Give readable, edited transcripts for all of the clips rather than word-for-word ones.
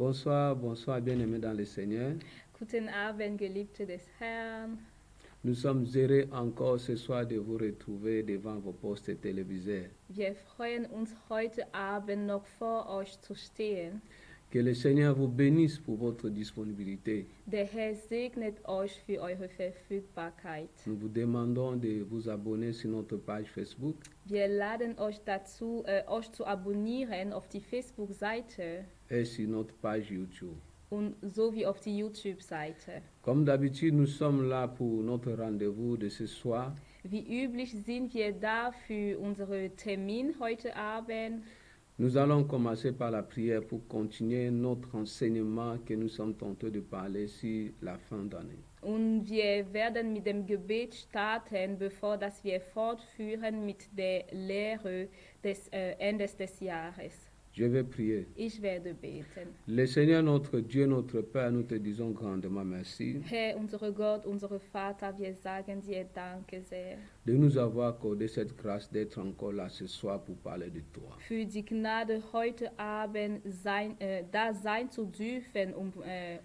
Bonsoir, bonsoir, bien-aimés dans le Seigneur. Guten Abend, Geliebte des Herrn. Nous sommes heureux encore ce soir de vous retrouver devant vos postes téléviseurs. Wir freuen uns heute Abend noch vor euch zu stehen. Que le Seigneur vous bénisse pour votre disponibilité. Der Herr segnet euch für eure Verfügbarkeit. Nous vous demandons de vous abonner sur notre page Facebook Wir laden euch dazu, euch zu abonnieren auf die Facebook-Seite et sur notre page YouTube. und sowie auf die YouTube-Seite. Comme d'habitude, nous sommes là pour notre rendez-vous de ce soir. Wie üblich sind wir da für unseren Termin heute Abend. Nous allons commencer par la prière pour continuer notre enseignement que nous sommes tentés de parler sur la fin d'année. Und wir werden mit dem Gebet starten, bevor dass wir fortführen mit der Lehre des Endes des Jahres. Je vais prier. Ich werde beten. Le Seigneur, notre Dieu, notre Père, nous te disons grandement merci Herr, unser Gott, unser Vater, wir sagen dir Danke sehr de nous avoir accordé cette grâce d'être encore là ce soir pour parler de toi. für die Gnade, heute Abend da sein zu dürfen,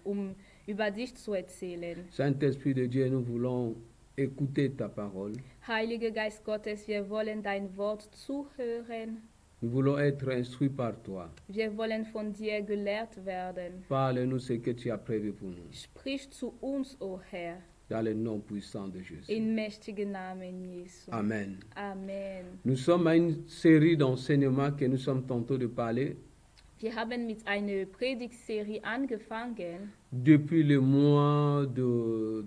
um über dich zu erzählen. Saint-Esprit de Dieu, nous voulons écouter ta parole. Heiliger Geist Gottes, wir wollen dein Wort zuhören. Nous voulons être instruits par toi. Wir wollen von dir gelehrt werden. Parle-nous ce que tu as prévu pour nous. Sprich zu uns, o Herr, Dans le nom puissant de Jésus. in mächtigen Namen Jesu. Amen. Amen. Nous sommes à une série d'enseignements que nous sommes tantôt de parler Wir haben mit einer Predigtserie angefangen depuis le mois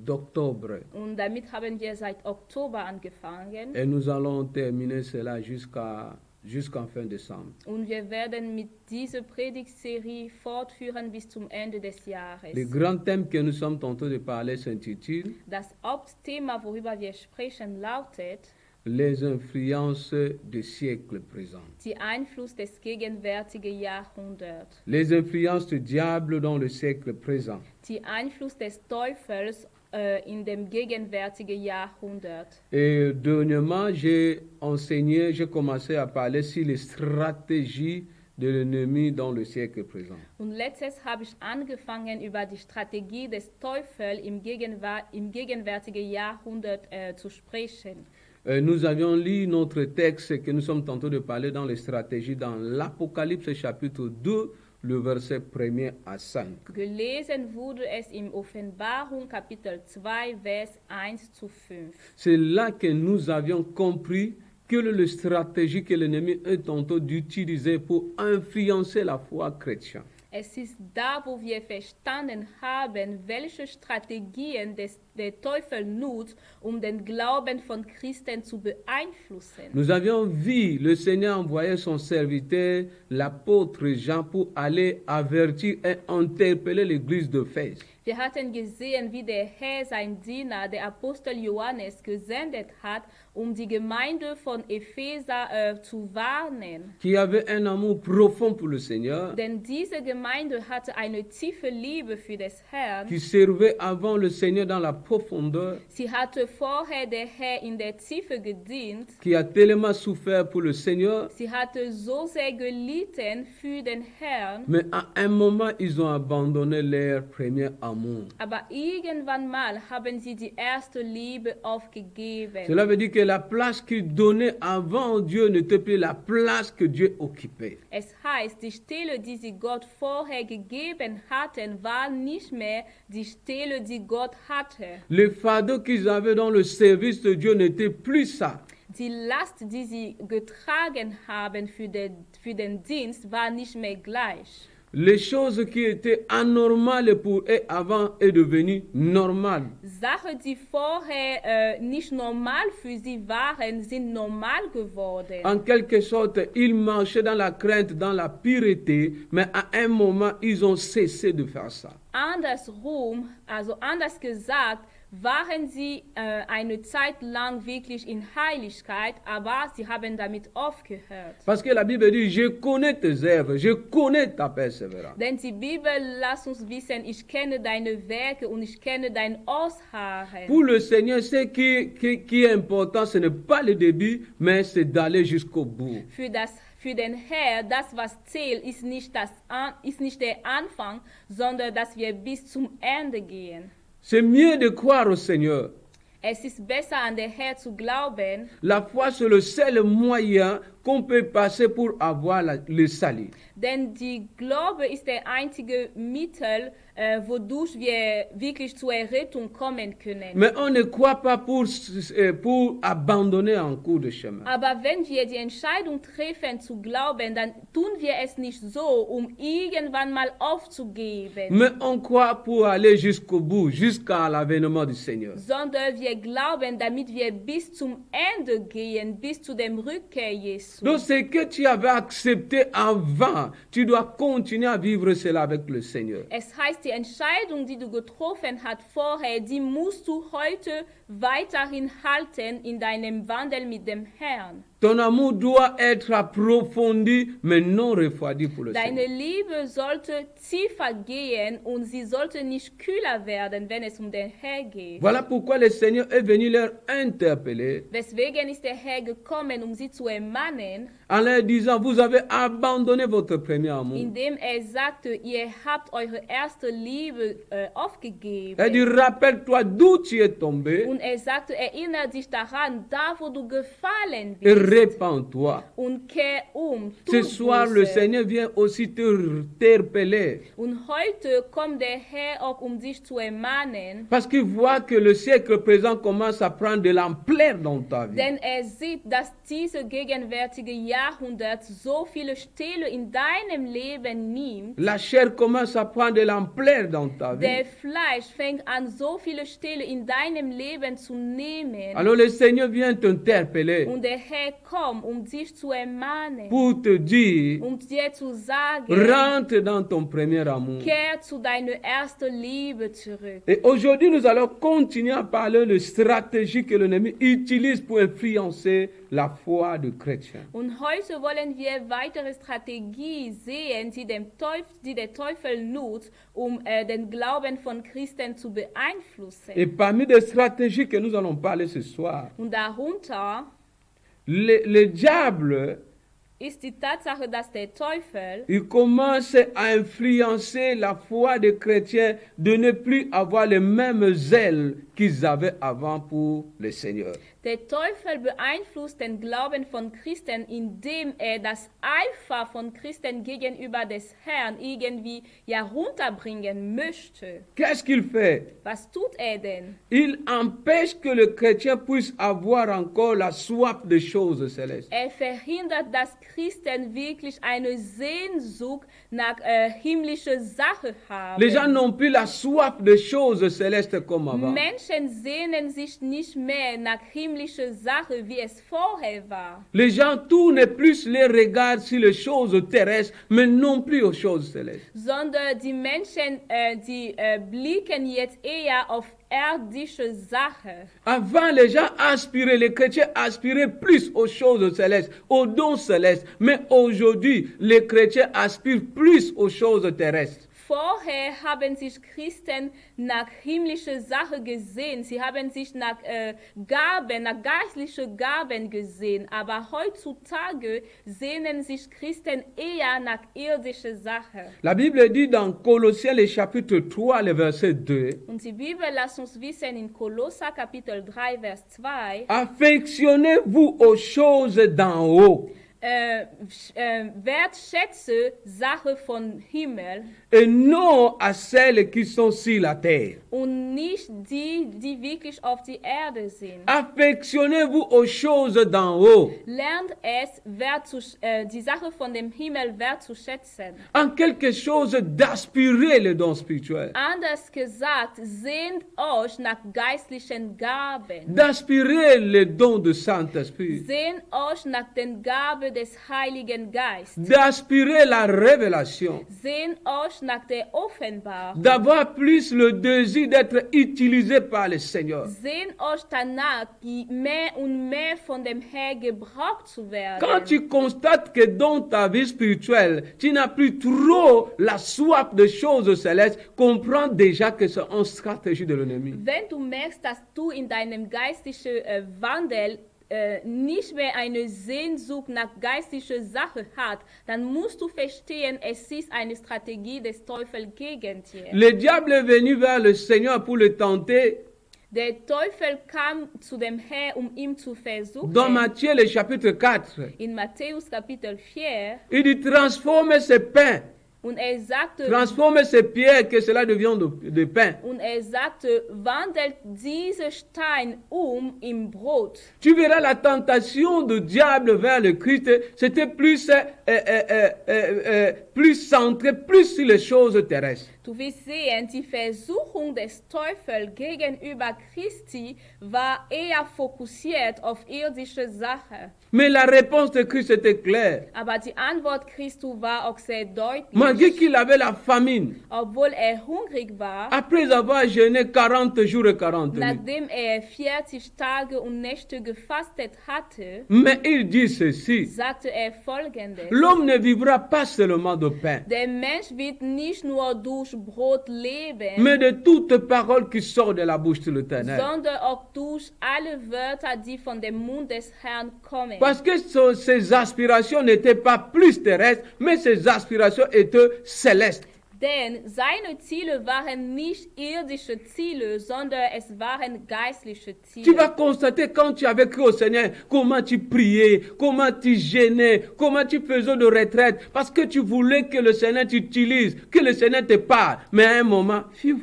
d'octobre. und damit haben wir seit Oktober angefangen Et nous allons terminer cela jusqu'en fin décembre. und wir werden mit dieser Predigtserie fortführen bis zum Ende des Jahres. Le grand thème que nous sommes tantôt de parler s'intitule Das Hauptthema, worüber wir sprechen, lautet Les influences du siècle présent. die Einfluss des gegenwärtigen Jahrhunderts. Les influences du diable dans le siècle présent. Die Einfluss des Teufels in dem gegenwärtigen Jahrhundert. Et dernièrement, j'ai commencé à parler sur les stratégies de l'ennemi dans le siècle présent. Und letztes habe ich angefangen, über die Strategie des Teufels im gegenwärtigen Jahrhundert zu sprechen. Nous avions lu notre texte que nous sommes tantôt de parler dans les stratégies dans l'Apocalypse chapitre 2, le verset 1er à 5. Gelesen wurde es im Offenbarung Kapitel 2, Vers 1 zu 5. C'est là que nous avions compris quelle est la stratégie que l'ennemi est tantôt d'utiliser pour influencer la foi chrétienne. Es ist da, wo wir verstanden haben, welche Strategien der Teufel nutzt, den Glauben von Christen zu beeinflussen. Nous avions vu le Seigneur envoyer son serviteur, l'apôtre Jean, pour aller avertir et interpeller l'église d'Éphèse. Wir hatten gesehen, wie der Herr sein Diener, der Apostel Johannes, gesendet hat, die Gemeinde von Epheser zu warnen. Qui avait un amour profond pour le Seigneur, Denn diese Gemeinde hatte eine tiefe Liebe für des Herrn. qui servait avant le Seigneur dans la profondeur, Sie hatte vorher der Herr in der Tiefe gedient. qui a tellement souffert pour le Seigneur, Sie hatte so sehr gelitten für den Herrn. mais à un moment, ils ont abandonné leur premier amour. Aber irgendwann mal haben sie die erste Liebe aufgegeben. Cela veut dire que la place qu'ils donnaient avant Dieu n'était plus la place que Dieu occupait. Es heißt, die Stelle, die sie Gott vorher gegeben hatten, war nicht mehr die Stelle, die Gott hatte. Le fardeau qu'ils avaient dans le service de Dieu n'était plus ça. Die Last, die sie getragen haben für den Dienst, war nicht mehr gleich. Les choses qui étaient anormales pour eux avant est devenues normales. Sachen, die vorher nicht normal für sie waren, sind normal geworden. En quelque sorte, ils marchaient dans la crainte, dans la pureté, mais à un moment, ils ont cessé de faire ça. Andersrum, also anders gesagt, waren sie eine Zeit lang wirklich in Heiligkeit, aber sie haben damit aufgehört. Parce que la Bible dit, je connais tes œuvres, je connais ta persévérance. Denn die Bibel lässt uns wissen, ich kenne deine Werke und ich kenne dein Ausharren. Pour le Seigneur, ce qui est important, ce n'est pas le début, mais c'est d'aller jusqu'au bout. Für Für den Herr, das was zählt, ist nicht der Anfang, sondern dass wir bis zum Ende gehen. C'est mieux de croire au Seigneur. Es ist besser, an den Herrn zu glauben, La foi, c'est le seul moyen qu'on peut passer pour avoir le salut. denn die Glaube ist der einzige Mittel, wodurch wir wirklich zur Errettung kommen können. Mais on ne croit pas pour abandonner en cours de chemin. Aber wenn wir die Entscheidung treffen zu glauben, dann tun wir es nicht so, um irgendwann mal aufzugeben, Mais on croit pour aller jusqu'au bout, jusqu'à l'avènement du Seigneur. sondern wir glauben, damit wir bis zum Ende gehen, bis zu dem Rückkehr Jesu. Donc ce que tu avais accepté avant, tu dois continuer à vivre cela avec le Seigneur. Es heißt, die Entscheidung, die du getroffen hast vorher, die musst du heute weiterhin halten in deinem Wandel mit dem Herrn. Ton amour doit être approfondi, mais non refroidi pour le Deine Seigneur. Liebe sollte tiefer gehen und sie sollte nicht kühler werden, wenn es um den Herrn geht. Voilà pourquoi le Seigneur est venu leur interpeller Weswegen ist der Herr gekommen, um sie zu ermahnen, en leur disant, vous avez abandonné votre premier amour. indem sagte, ihr habt eure erste Liebe aufgegeben. Elle dit, rappelle-toi d'où tu es tombé Und sagte, erinnere dich daran, da wo du gefallen et bist, répands-toi. und kehr um. Ce Tu soir, le Buße. Seigneur vient aussi te interpeller Und heute kommt der Herr auch, um dich zu ermahnen, parce qu'il voit que le siècle présent commence à prendre de l'ampleur dans ta vie. denn sieht, dass diese gegenwärtige Jahrhundert so viele Stelle in deinem Leben nimmt. La chair commence à prendre de l'ampleur dans ta vie. Der Fleisch fängt an, so viele Stelle in deinem Leben zu nehmen. Alors le Seigneur vient t'interpeller Und der Herr kommt, um dich zu ermahnen, pour te dire, um dir zu sagen, rentre dans ton premier amour. kehr zu deiner ersten Liebe zurück. Et aujourd'hui, nous allons continuer à parler de stratégies que l'ennemi utilise pour influencer la foi du chrétien. Und heute wollen wir weitere Strategie sehen, die der Teufel nutzt, um den Glauben von Christen zu beeinflussen. Et parmi les stratégies que nous allons parler ce soir, Und darunter le diable, ist die Tatsache, dass der Teufel il commence à influencer la foi des chrétiens de ne plus avoir les mêmes ailes qu'ils avaient avant pour le Seigneur. Der Teufel beeinflusst den Glauben von Christen, indem das Eifer von Christen gegenüber des Herrn irgendwie herunterbringen möchte. Qu'est-ce qu'il fait? Was tut denn? Il empêche que le chrétien puisse avoir encore la soif des choses célestes. Verhindert, dass Christen wirklich eine Sehnsucht nach himmlischer Sache haben. Les gens n'ont plus la soif des choses célestes comme avant. Menschen sehnen sich nicht mehr nach himmlischer Sache, wie es vorher war. Les gens tournent plus les regards sur les choses terrestres, mais non plus aux choses célestes. Sondern die Menschen, die blicken jetzt eher auf irdische Sache. Avant, les gens aspiraient, les chrétiens aspiraient plus aux choses célestes, aux dons célestes. Mais aujourd'hui, les chrétiens aspirent plus aux choses terrestres. Vorher haben sich Christen nach himmlischer Sache gesehen. Sie haben sich nach Gaben, nach geistlichen Gaben gesehen. Aber heutzutage sehnen sich Christen eher nach irdischer Sache. La Bible dit dans Colossiens, le chapitre 3, le verset 2, Und die Bibel lässt uns wissen in Kolosser Kapitel 3, Vers 2, affectionnez-vous aux choses d'en haut wertschätze Sache von Himmel et non à celles qui sont sur la terre. und nicht die, die wirklich auf die Erde sind. Affectionnez-vous aux choses d'en haut. Lernt es, die Sache von dem Himmel wertzuschätzen. En quelque chose d'aspirer les dons spirituels. Anders gesagt, sehnt euch nach geistlichen Gaben. D'aspirer les dons de Saint-Esprit. Sehnt euch nach den Gaben des Heiligen Geistes. D'aspirer la révélation. Sehnt euch nach der Offenbarung. D'avoir plus le désir d'être utilisé par le Seigneur. Sehnt euch danach, mehr und mehr von dem Herrn gebraucht zu werden. Quand tu constates que dans ta vie spirituelle, tu n'as plus trop la soif de choses célestes, comprends déjà que c'est une stratégie de l'ennemi. Wenn du merkst, dass du in deinem geistlichen Wandel nicht mehr eine Sehnsucht nach geistlicher Sache hat, dann musst du verstehen, es ist eine Strategie des Teufels gegen dich. Le diable est venu vers le Seigneur pour le tenter. Der Teufel kam zu dem Herrn, ihn zu versuchen. Dans Matthieu, le chapitre 4, In Matthäus Kapitel 4. il dit transforme ce pain, Und sagte, transforme ces pierres, que cela devienne de pain. und sagte, wandelt diese Stein in Brot. Tu verras la tentation du diable vers le Christ, c'était plus, plus centré, plus sur les choses terrestres. Du wirst sehen, die Versuchung des Teufels gegenüber Christi war eher fokussiert auf irdische Sachen. Mais la réponse de Christ était claire. Aber die Antwort Christi war auch sehr deutlich. Malgré qu'il avait la famine, Obwohl hungrig war, après avoir jeûné 40 jours et 40 nuits. nachdem 40 Tage und Nächte gefastet hatte, Mais il dit ceci, sagte Folgendes. l'homme ne vivra pas seulement de pain, Der Mensch wird nicht nur durch Brot leben, mais de toute parole qui sort de la bouche de l'Éternel. sondern auch durch alle Wörter, die von dem Mund des Herrn kommen. Parce que ses aspirations n'étaient pas plus terrestres, mais ses aspirations étaient célestes. Denn seine Ziele waren nicht irdische Ziele, sondern es waren geistliche Tu vas Ziele. constater quand tu avais cru au Seigneur, comment tu priais, comment tu gênais, comment tu faisais de retraite, parce que tu voulais que le Seigneur t'utilise, que le Seigneur te parle. Mais à un moment, pfiou,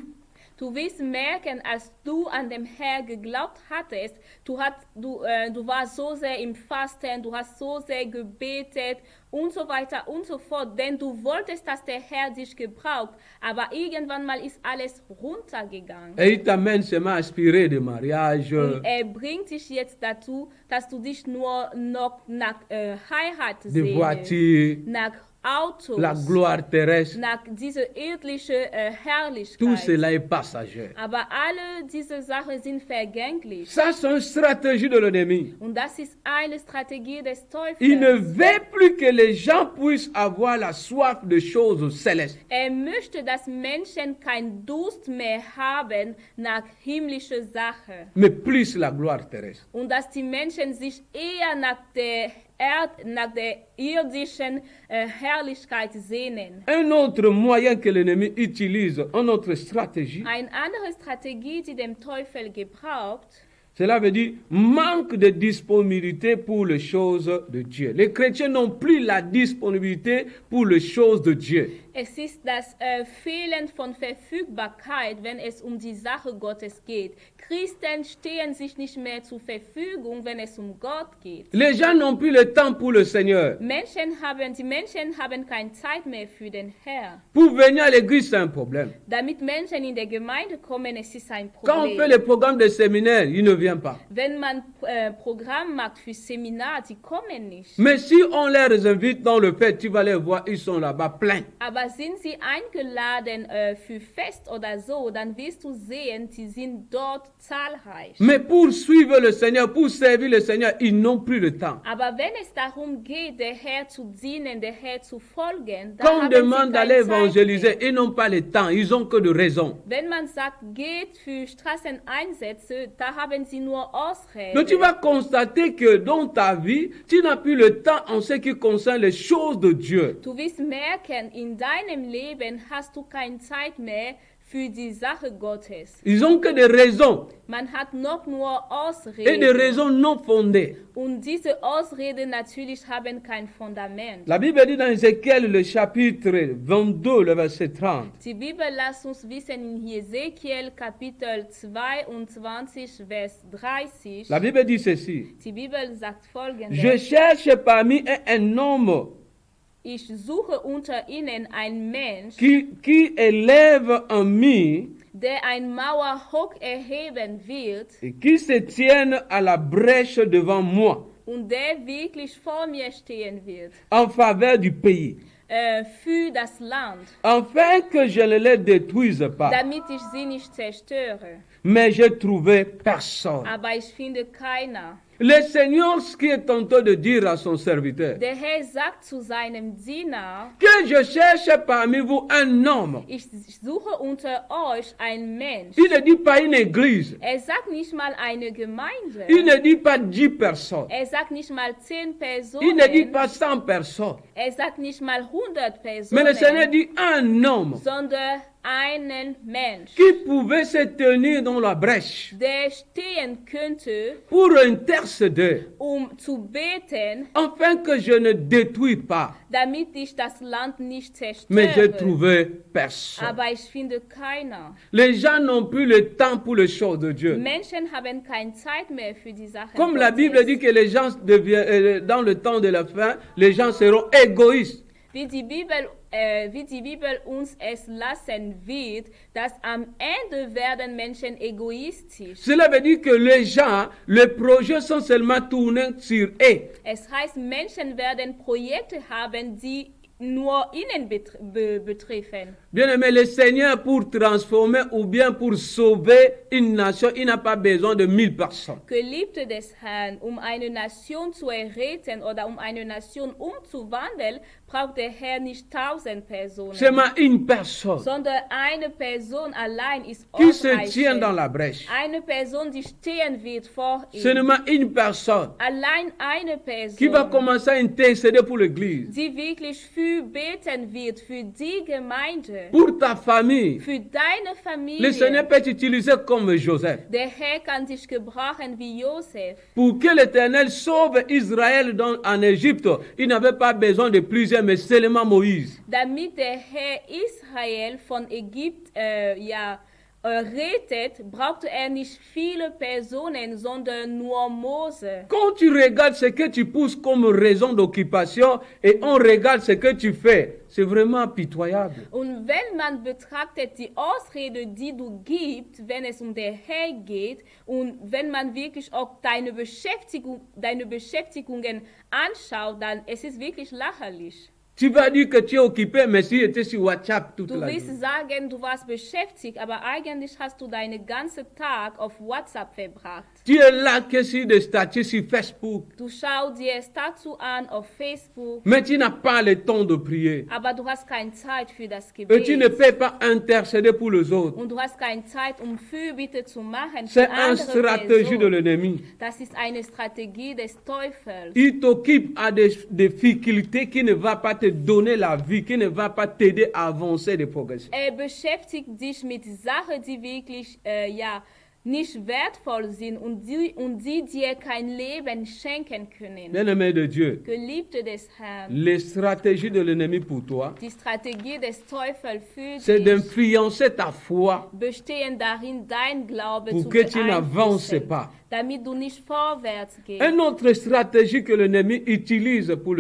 Du wirst merken, als du an dem Herrn geglaubt hattest, du warst so sehr im Fasten, du hast so sehr gebetet und so weiter und so fort, denn du wolltest, dass der Herr dich gebraucht, aber irgendwann mal ist alles runtergegangen. et il t'amène seulement à aspirer de mariage, Und bringt dich jetzt dazu, dass du dich nur noch nach Heirat de sehnst, voitures, nach Autos, la gloire terrestre. nach dieser irdischen Tout Herrlichkeit. cela est passager. Aber alle diese Sachen sind vergänglich. Ça, c'est une stratégie de l'ennemi. Und das ist eine Strategie des Il ne Teufels. veut plus que les gens puissent avoir la soif de choses célestes. Möchte, dass Menschen keinen Durst mehr haben nach himmlischen Sachen. Mais plus la gloire terrestre. Und dass die Menschen sich eher nach der irdischen Herrlichkeit sehnen. Un autre moyen que l'ennemi utilise, une autre stratégie, Eine andere Strategie, die dem Teufel gebraucht, cela veut dire manque de disponibilité pour les choses de Dieu. Les chrétiens n'ont plus la disponibilité pour les choses de Dieu. es ist das Fehlen von Verfügbarkeit, wenn es um die Sache Gottes geht. Christen stehen sich nicht mehr zur Verfügung, wenn es um Gott geht. Les gens n'ont plus le temps pour le Seigneur. Die Menschen haben keine Zeit mehr für den Herrn. Pour venir à l'église, c'est un problème. Damit Menschen in der Gemeinde kommen, es ist ein Quand on fait Problem. les programmes de séminaire, ils ne viennent pas. Wenn man Programm macht für Seminar, die kommen nicht. Mais si on les invite dans le fait, tu vas les voir, ils sont là-bas pleins. Aber sind sie eingeladen für Fest oder so, dann wirst du sehen, sie sind dort zahlreich. Mais pour suivre le Seigneur, pour servir le Seigneur, ils n'ont plus le temps. Aber wenn es darum geht, der Herr zu dienen, der Herr zu folgen, dann Quand on haben sie demande keine d'aller Zeit mehr. évangéliser, ils n'ont pas le temps, ils ont que de raisons. Wenn man sagt, geht für Straßeneinsätze, da haben sie nur Ausreden. Donc tu vas constater que dans ta vie, tu n'as plus le temps en ce qui concerne les choses de Dieu. Du wirst merken, in deinem Leben hast du keine Zeit mehr für die Sache Gottes. Ils ont que des raisons Man hat noch nur et des Ausreden. raisons non fondées. Und diese Ausreden natürlich haben kein Fundament. La Bible dit dans Ézéchiel, le chapitre 22, le verset 30. Die Bibel lässt uns wissen in Hesekiel Kapitel 22, Vers 30. La Bible dit ceci. Die Bibel sagt folgendes. Je cherche parmi eux un homme Ich suche unter ihnen einen Mensch, qui élève un mur der ein Mauer hoch erheben wird et qui se tienne à la brèche devant moi und der wirklich vor mir stehen wird, en faveur du pays, für das Land, afin que je ne les détruise pas. damit ich sie nicht zerstöre. Mais j'ai trouvé personne. Aber ich finde keiner. Le Seigneur, ce qui est en train de dire à son serviteur, Der Herr sagt zu seinem Diener, que je cherche parmi vous un homme. ich suche unter euch einen Mensch. Il ne dit pas une église. Er sagt nicht mal eine Gemeinde. Il ne dit pas 10 personnes. Er sagt nicht mal 10 Il ne dit Personen. pas 100 personnes. Er sagt nicht mal 100 Mais le Seigneur Personen, dit un homme sondern einen Mensch, qui pouvait se tenir dans la brèche der stehen könnte, pour intercéder, zu beten, afin que je ne détruise pas. damit ich das Land nicht Mais j'ai zerstöre. trouvé personne. Aber ich finde keiner. Les gens n'ont plus le temps pour les choses de Dieu. Menschen haben keine Zeit mehr für die Sachen Comme la Bible Gottes. dit que les gens dans le temps de la fin, les gens seront égoïstes. Wie die Bibel uns es lassen wird, dass am Ende werden Menschen egoistisch. Cela veut dire que les gens, les projets sont seulement tournés sur eux. Es heißt, Menschen werden Projekte haben, die nur ihnen betreffen. Bien aimé, le Seigneur pour transformer ou bien pour sauver une nation, il n'a pas besoin de 1000 personnes. Geliebte des Herrn, eine Nation zu erretten oder eine Nation umzuwandeln, braucht der Herr nicht 1000 Personen, Seulement une personne sondern eine Person allein ist qui se tient dans ausreichend. la brèche. Eine Person, die stehen wird vor ihm. Seulement une personne Allein eine qui va Person, commencer à intercéder pour l'église, die wirklich für beten wird, für die Gemeinde, pour ta famille. für deine Le Seigneur Familie. peut t'utiliser comme Joseph. Der Herr kann dich gebrauchen wie Josef. Pour que l'Éternel sauve Israël en Égypte, il n'avait pas besoin de plusieurs, mais seulement Moïse. Damit der Herr Israel von Ägypten rettet, brauchte er nicht viele Personen, sondern nur Mose. Quand tu regardes ce que tu pousses comme raison d'occupation et on regarde ce que tu fais, c'est vraiment pitoyable. Und wenn man betrachtet die Ausrede, die du gibst, wenn es um den Herr geht, und wenn man wirklich auch deine Beschäftigungen anschaut, dann es ist wirklich lächerlich. Tu vas dire que tu es occupé, mais si tu étais sur WhatsApp toute Du la willst journée. sagen, du warst beschäftigt, aber eigentlich hast du deinen ganzen Tag auf WhatsApp verbracht. Tu es là que sur des statuts sur Facebook, Du schaust dir Statue an auf Facebook, mais tu n'as pas le temps de prier. aber du hast keine Zeit für das Et tu ne Gebet. peux pas intercéder pour les autres. Und du hast keine Zeit, Fürbitte zu machen C'est für une andere stratégie de Personen. l'ennemi. Das ist eine Strategie des Teufels. Il t'occupe à des difficultés qui ne va pas te donner la vie, qui ne va pas t'aider à avancer de progresser. Er beschäftigt dich mit Sachen, die wirklich nicht wertvoll sind und die dir kein Leben schenken können. Bien-aimé de Dieu, Geliebte des Herrn, les stratégies de l'ennemi pour toi, die Strategie des Teufels für c'est dich d'influencer ta foi bestehen darin, dein Glaube pour zu que tu n'avances beeinflussen, pas. damit du nicht vorwärts gehst. Une autre stratégie que l'ennemi utilise pour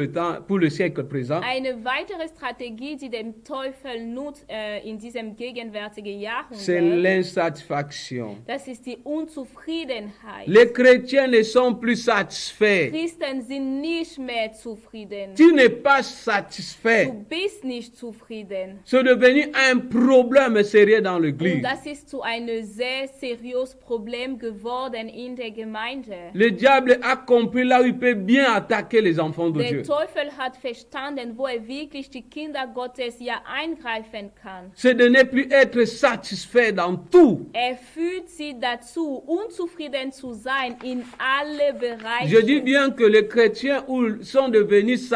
le siècle présent, Eine weitere Strategie, die der Teufel nutzt in diesem gegenwärtigen c'est Jahrhundert, l'insatisfaction. das ist die Unzufriedenheit. Les chrétiens ne sont plus satisfaits. Christen sind nicht mehr zufrieden. Tu n'es pas Du satisfait. bist nicht zufrieden. C'est devenu un problème sérieux dans Und l'église. das ist zu einem sehr seriösen Problem geworden in der Gemeinde. Le diable a compris là où il peut bien attaquer les enfants de Der Dieu. Teufel hat verstanden, wo er wirklich die Kinder Gottes eingreifen kann. C'est de ne plus être satisfait dans tout. Er führt sie dazu, unzufrieden zu sein in alle Bereiche. Je dis bien que les chrétiens sont devenus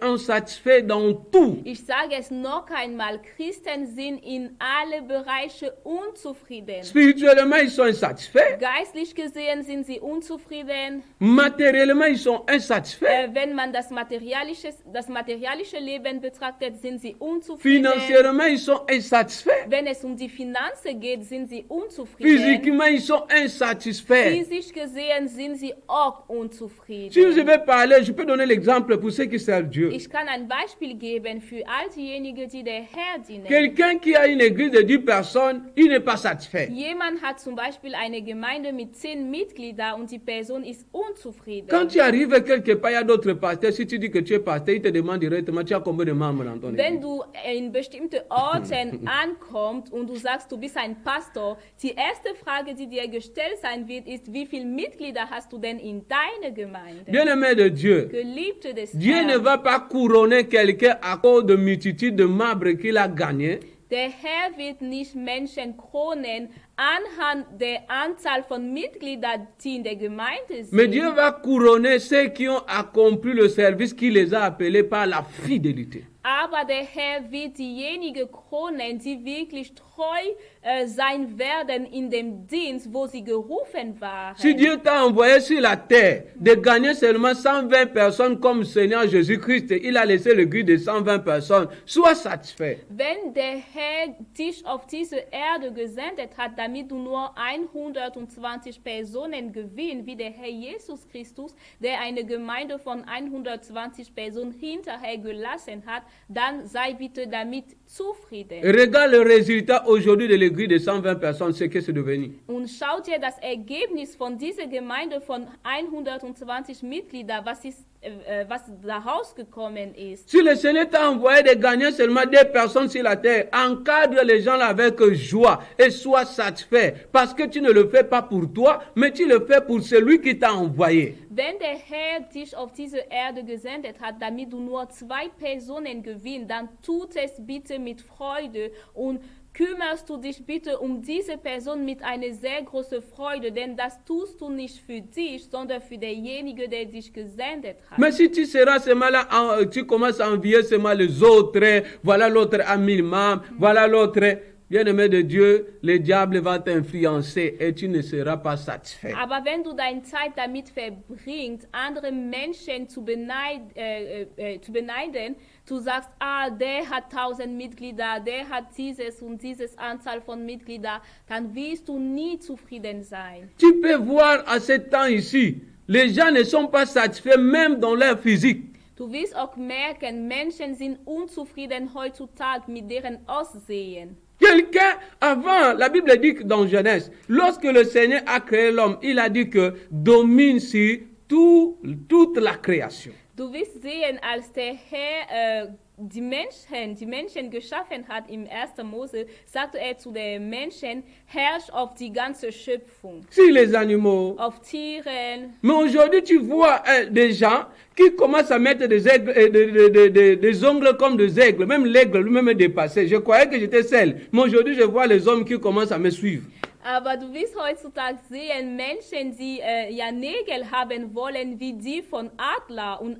insatisfaits dans tout. Ich sage es noch einmal, Christen sind in alle Bereiche unzufrieden. Spirituellement, ils sont insatisfaits. Geistlich gesehen sind sie unzufrieden. Matériellement, ils sont insatisfaits. Wenn man das materialische Leben betrachtet, sind sie unzufrieden. Financièrement, ils sont insatisfaits. Wenn es um die Finanzen geht, sind sie unzufrieden. Physiquement, ils sont insatisfaits. Physisch gesehen sind sie auch unzufrieden. Si je vais parler, je peux donner l'exemple pour ceux qui servent Dieu. Ich kann ein Beispiel geben für all diejenigen, die der Herr dienen. Quelqu'un qui a une église de 10 personnes, il n'est pas satisfait. Jemand hat zum Beispiel eine Gemeinde mit 10 Mitgliedern und die Person ist unzufrieden. Quand tu arrives quelque part, il y a d'autres pasteurs. Si tu dis que tu es pasteur, ils te demandent directement, tu as combien de membres dans ton Wenn église? du in bestimmte Orten ankommst und du sagst, du bist ein Pastor, die erste Frage, die dir gestellt sein wird, ist, wie viele Mitglieder hast du denn in deiner Gemeinde? Bien-aimé de Dieu, Geliebte des Dieu ne Herrn, va pas couronner quelqu'un à cause de multitude de membres qu'il a gagnés. der Herr wird nicht Menschen kronen anhand der Anzahl von Mitgliedern, die in der Gemeinde sind. Mais Dieu va couronner ceux qui ont accompli le service qui les a appelés par la fidélité. Aber der Herr wird diejenigen kronen, die wirklich treu sein werden in dem Dienst, wo sie gerufen waren. Si Dieu t'a envoyé sur la terre de gagner seulement 120 personnes comme Seigneur Jésus-Christ, il a laissé le guide de 120 personnes, sois satisfait. Wenn der Herr dich auf diese Erde gesendet hat, damit du nur 120 Personen gewinnst, wie der Herr Jesus Christus, der eine Gemeinde von 120 Personen hinterher gelassen hat, dann sei bitte damit zufrieden. Regarde le résultat aujourd'hui de l'église de 120 personnes, ce que c'est devenu. Und schau dir das Ergebnis von dieser Gemeinde von 120 Mitgliedern, was da rausgekommen ist. Si le Seigneur t'a envoyé de gagner seulement 2 personnes sur la terre, encadre les gens là avec joie et sois satisfait. Parce que tu ne le fais pas pour toi, mais tu le fais pour celui qui t'a envoyé. Wenn der Herr dich auf diese Erde gesendet hat, damit du nur 2 Personen gewinnst, dann tut es bitte mit Freude und kümmerst du dich bitte um diese Person mit einer sehr großen Freude, denn das tust du nicht für dich, sondern für denjenigen, der dich gesendet hat. Mais si tu seras seulement là, tu commences à envier seulement les autres, voilà l'autre a 1000 membres, voilà l'autre. Bien-aimé de Dieu, le diable va t'influencer et tu ne seras pas satisfait. Aber wenn du deine Zeit damit verbringst, andere Menschen zu beneiden, du sagst, der hat 1000 Mitglieder, der hat dieses und dieses Anzahl von Mitgliedern, dann wirst du nie zufrieden sein. Tu peux voir à ce temps ici, les gens ne sont pas satisfaits même dans leur physique. Du wirst auch merken, Menschen sind unzufrieden heutzutage mit deren Aussehen. Quelqu'un, avant, la Bible dit que dans Genèse, lorsque le Seigneur a créé l'homme, il a dit que domine sur toute la création. Du wirst sehen, als der Herr die Menschen geschaffen hat im 1. Mose, sagte er zu den Menschen, herrsch auf die ganze Schöpfung. Sur les animaux. Auf Tieren. Mais aujourd'hui, tu vois des gens qui commencent à mettre des ongles comme des aigles. Même l'aigle lui-même est dépassé. Je croyais que j'étais seul. Mais aujourd'hui, je vois les hommes qui commencent à me suivre. Aber du wirst heutzutage sehen, Menschen, die ja Nägel haben wollen, wie die von Adler. Und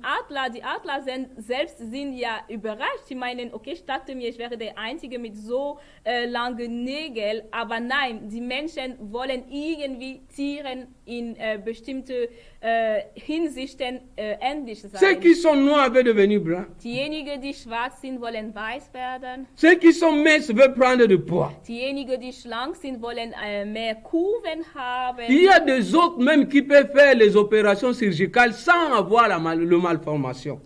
die Adler selbst sind ja überrascht. Die meinen, okay, ich dachte mir, ich wäre der Einzige mit so langen Nägeln. Aber nein, die Menschen wollen irgendwie Tieren in bestimmte Hinsichten ähnlich sein. Ceux qui sont noirs veulent devenir blancs. Diejenigen, die schwarz sind, wollen weiß werden. Ceux qui sont minces veulent prendre du poids. Diejenigen, die schlank sind, wollen mehr Kurven haben. Il y a des autres même qui peuvent faire les opérations chirurgicales sans avoir la malformation.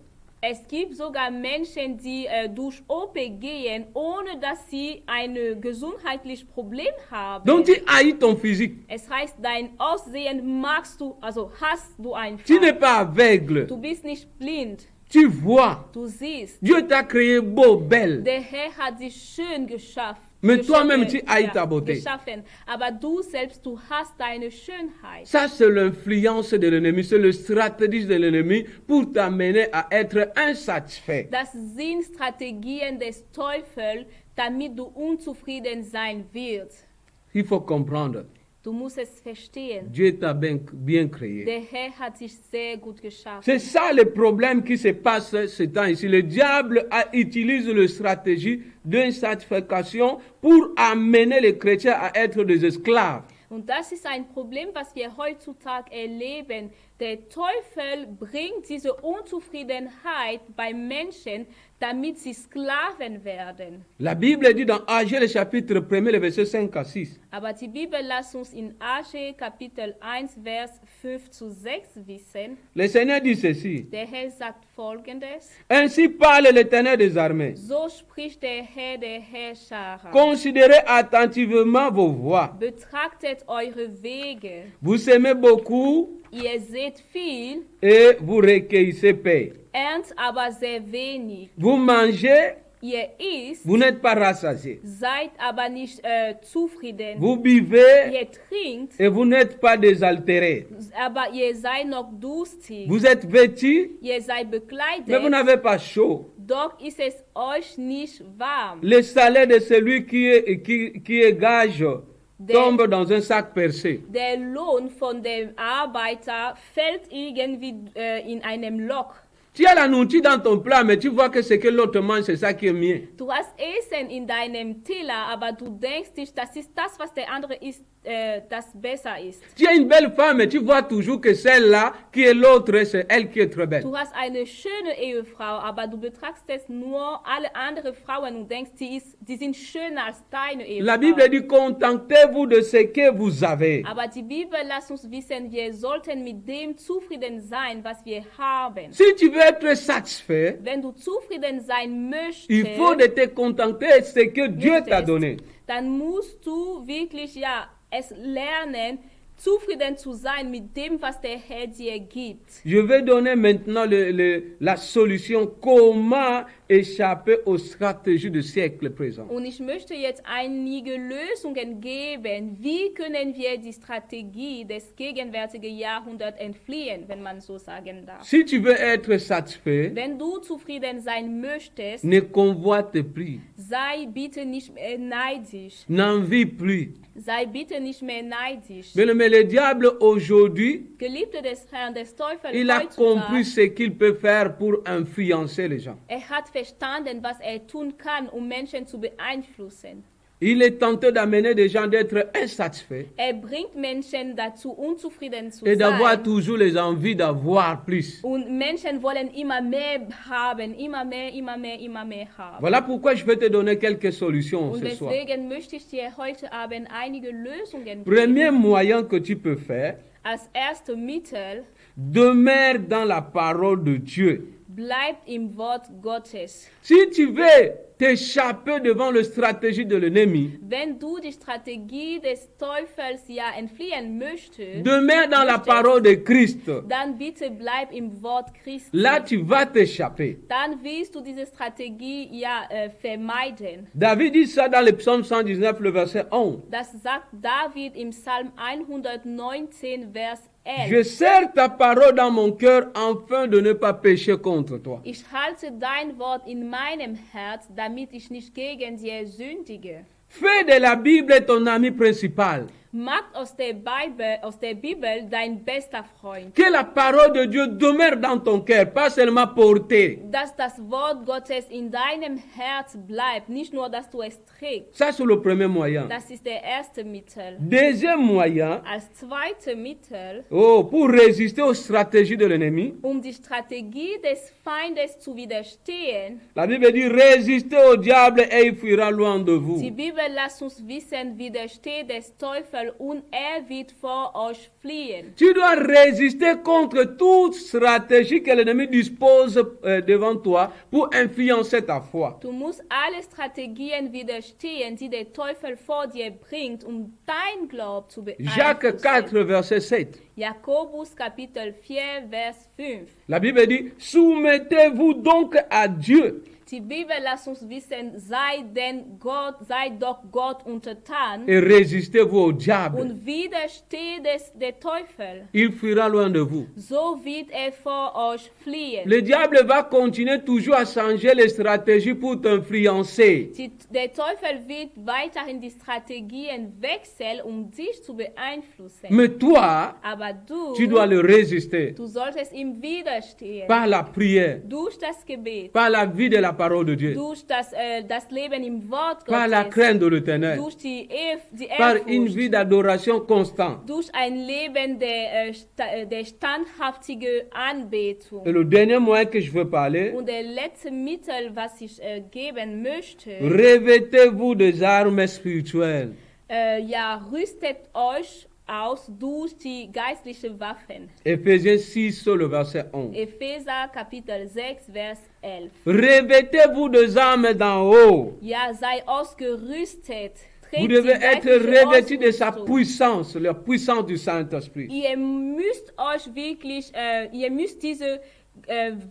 Es gibt sogar Menschen, die durch OP gehen, ohne dass sie ein gesundheitliches Problem haben. Donc tu haïs ton physique. Es heißt, dein Aussehen hast du einfach. Tu n'es pas aveugle. Du bist nicht blind. Tu vois. Du siehst. Dieu t'a créé beau, belle. Der Herr hat dich schön geschaffen. Mais toi-même, tu haïs ta beauté. Geschaffen. Aber du selbst, du hast deine Schönheit. Ça, c'est l'influence de l'ennemi, c'est le stratégie de l'ennemi pour t'amener à être insatisfait. Das sind Strategien des Teufels, damit du unzufrieden sein wirst. Il faut comprendre. Du musst es verstehen. Dieu t'a bien créé. Der Herr hat sich sehr gut geschaffen. C'est ça le problème qui se passe ce temps ici. Le diable utilise la stratégie d'insatisfaction pour amener les chrétiens à être des esclaves. Und das ist ein Problem, was wir heutzutage erleben. Der Teufel bringt diese Unzufriedenheit bei Menschen, damit sie Sklaven werden. La Bible dit dans Agé le chapitre 1, le verset 5 à 6. Aber die Bibel lässt uns in Agé Kapitel 1, Vers 5 zu 6 wissen. Le Seigneur dit ceci. Der Herr sagt Folgendes. Ainsi parle l'Éternel des armées. So spricht der Herrscher. Considérez attentivement vos voies. Betrachtet eure Wege. Vous semez beaucoup Ihr seht viel, et vous recueillez paix. erntet aber sehr wenig. Vous mangez Ihr isst, vous n'êtes pas rassasiés. seid aber nicht zufrieden. Vous buvez Ihr trinkt, et vous n'êtes pas désaltérés. aber ihr seid noch durstig. Vous êtes vêtus, Ihr seid mais vous bekleidet, n'avez pas chaud. doch ist es euch nicht warm. Le salaire de celui qui est gage tombe dans un sac percé. Der Lohn von dem Arbeiter fällt irgendwie in einem Loch. Tu as la nourriture dans ton plat, mais tu vois que ce que l'autre mange, c'est ça qui est mieux. Du hast Essen in deinem Teller, aber du denkst dich, das ist das, was der andere isst, das besser ist. Tu as une belle femme, mais tu vois toujours que celle-là qui est l'autre, c'est elle qui est très belle. Du hast eine schöne Ehefrau, aber du betrachtest nur alle anderen Frauen und denkst, die sind schöner als deine Ehefrau. La Bible dit, contentez-vous de ce que vous avez. Aber die Bibel lässt uns wissen, wir sollten mit dem zufrieden sein, was wir haben. Si tu veux être satisfait, Wenn du zufrieden sein möchtest, il faut de te contenter de ce que Dieu t'a donné. dann musst du wirklich es lernen, zufrieden zu sein mit dem, was der Herr dir gibt. Je vais donner maintenant la solution comment échapper aux stratégies du siècle présent. Und ich möchte jetzt einige Lösungen geben. Wie können wir die Strategie des gegenwärtigen Jahrhunderts entfliehen, wenn man so sagen darf? Si tu veux être satisfait, Wenn du zufrieden sein möchtest, ne convoite plus, sei bitte nicht mehr neidisch. n'envie plus. Sei bitte nicht mehr neidisch. Mais le diable aujourd'hui, Geliebte des Herrn, des Teufels il a compris heutzutage, ce qu'il peut faire pour influencer les gens. hat verstanden, was tun kann, Menschen zu beeinflussen. Il est tenté d'amener des gens d'être insatisfaits Bringt Menschen dazu, unzufrieden zu et d'avoir sein. toujours les envies d'avoir plus. Und Menschen wollen immer mehr haben, immer mehr haben. Voilà pourquoi je vais te donner quelques solutions Und ce soir. deswegen möchte ich dir heute Abend einige Lösungen Premier geben. moyen que tu peux faire, Als erstes Mittel, demeure dans la parole de Dieu. bleibt im Wort Gottes. Si tu veux t'échapper devant la stratégie de l'ennemi, Wenn du die Strategie des Teufels entfliehen möchtest, demeure dans la parole de Christ. dann bitte bleib im Wort Christi. Là, tu vas t'échapper. Dann wirst du diese Strategie vermeiden. David dit ça dans le psaume 119, le verset 11. Das sagt David im Psalm 119, Vers 11. Je serre ta parole dans mon cœur afin de ne pas pécher contre toi. Ich halte dein Wort in meinem Herz, damit ich nicht gegen dir sündige. Fais de la Bible ton ami principal. Mach aus der Bibel dein bester Freund. Que la parole de Dieu demeure dans ton cœur, pas seulement portée. Dass das Wort Gottes in deinem Herz bleibt, nicht nur, dass du es trägst. Ça, c'est le premier moyen. Das ist der erste Mittel. Deuxième moyen, Als zweites Mittel, pour résister aux stratégies de l'ennemi, die Strategie des Feindes zu widerstehen, la Bible dit résistez au diable et il fuira loin de vous. die Bibel lässt uns wissen, widersteht des Teufels und wird vor euch fliehen. Tu dois résister contre toute stratégie que l'ennemi dispose devant toi pour influencer ta foi. Du musst alle Strategien widerstehen, die der Teufel vor dir bringt, dein Glauben zu Jacques beeinflussen. 4, verset 7. Jakobus Kapitel 4, Vers 5. La Bible dit soumettez-vous donc à Dieu. Die Bibel lässt uns wissen, sei doch Gott untertan Et résistez-vous au diable. und widersteht der Teufel. Il fuira loin de vous. So wird vor euch fliehen. Le diable va continuer toujours à changer les stratégies pour t'influencer. Der Teufel wird weiterhin die Strategien wechseln, dich zu beeinflussen. Mais toi, Aber tu dois le résister du solltest ihm widerstehen. par la prière, Durch das Gebet. par la vie de la parole de Dieu, Durch das Leben im Wort par la Gottes. crainte de l'Éternel, Durch die par une Ehrfurcht. vie d'adoration constante. Durch ein Leben der standhaftigen Anbetung. Et le dernier moyen que je veux parler, Und der letzte Mittel, was ich geben möchte, revêtez-vous des armes spirituelles. rüstet euch aus durch die geistlichen Waffen. Éphésiens 6, le verset 11. Epheser Kapitel 6, Vers 11. Revêtez-vous des armes d'en haut. Ja, sei ausgerüstet. Vous Trägt devez die être geistliche revêtu de sa Ausrüstung. puissance, la puissance du Saint-Esprit. Ihr müsst euch wirklich, ihr müsst diese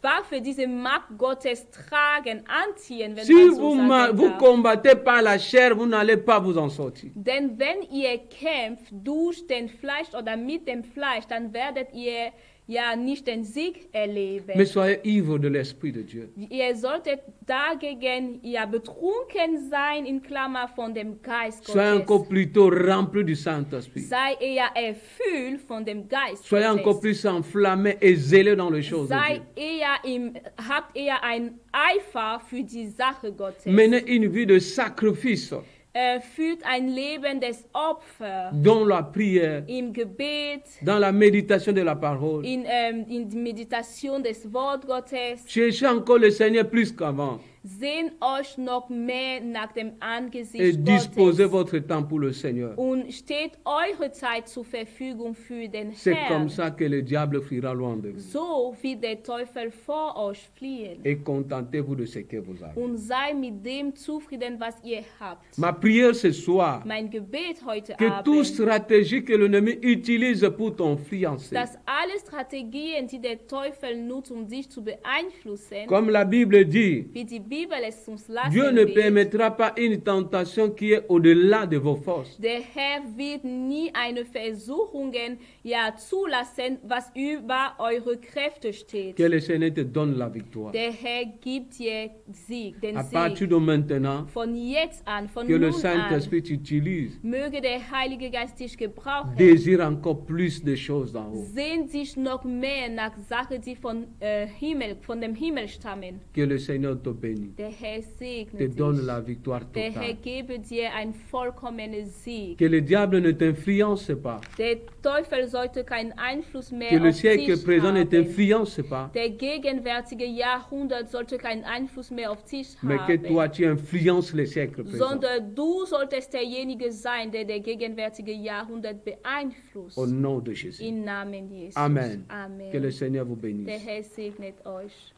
Waffe, diese Macht Gottes tragen, anziehen, wenn Si man so vous, sagen vous darf. combattez par la chair, vous n'allez pas vous en sortir. Denn wenn ihr kämpft durch den Fleisch oder mit dem Fleisch, dann werdet ihr ja nicht den Sieg erleben. Mais soyez ivres de l'Esprit de Dieu. Ihr solltet dagegen ja betrunken sein, in Klammer von dem Geist Soyez encore Gottes. plutôt remplis du Saint-Esprit. Sei eher erfüllt von dem Geist Soyez encore Gottes. plus enflammés et zélés dans les choses de Sei Dieu. habt eher ein Eifer für die Sache Gottes. Menez une vie de sacrifice Führt ein Leben des Opfers dans la prière, im Gebet, dans la méditation de la parole. in die Meditation des Wort Gottes. Cherchez encore le Seigneur plus qu'avant Sehnt euch noch mehr nach dem et Angesicht disposez Gottes votre temps pour le Seigneur. und steht eure Zeit zur Verfügung für den C'est comme Herrn. ça que le diable fuira loin de vous. So wird der Teufel vor euch fliehen. Et contentez-vous de ce que vous avez. Und sei mit dem zufrieden, was ihr habt. Ma prière ce soir, Mein Gebet heute que toute Abend, stratégie que l'ennemi utilise pour t'influencer, dass alle Strategien, die der Teufel nutzt, um dich zu beeinflussen, comme la Bible dit, wie die Bibel es uns Dieu lassen ne wird, permettra pas une tentation qui est au-delà de vos forces. der Herr wird nie eine Versuchung ja zulassen, was über eure Kräfte steht. Que le Seigneur te donne la victoire. Der Herr gibt dir Sieg, den À partir Sieg. de maintenant, Von jetzt an, von que le nun an, Saint-Esprit t'utilise, möge der Heilige Geist dich gebrauchen. désire encore plus de choses d'en haut. Sehnt sich noch mehr nach Sachen, die von dem Himmel stammen. Que le Seigneur te bénisse, Der Herr te segne donne dich. la victoire Der Herr totale. gebe dir einen vollkommenen Sieg. Que le diable ne t'influence pas. Der Teufel sollte keinen Einfluss Que mehr le auf siècle dich présent ne haben. t'influence pas. Der gegenwärtige Jahrhundert sollte keinen Einfluss mehr auf dich Mais que toi, haben. tu influences le siècle présent. Sondern du solltest derjenige sein, der gegenwärtige Jahrhundert beeinflusst. Au nom de Jésus. Im Namen Jesus. Amen. Amen. Que le Seigneur vous Der bénisse. Herr segnet euch.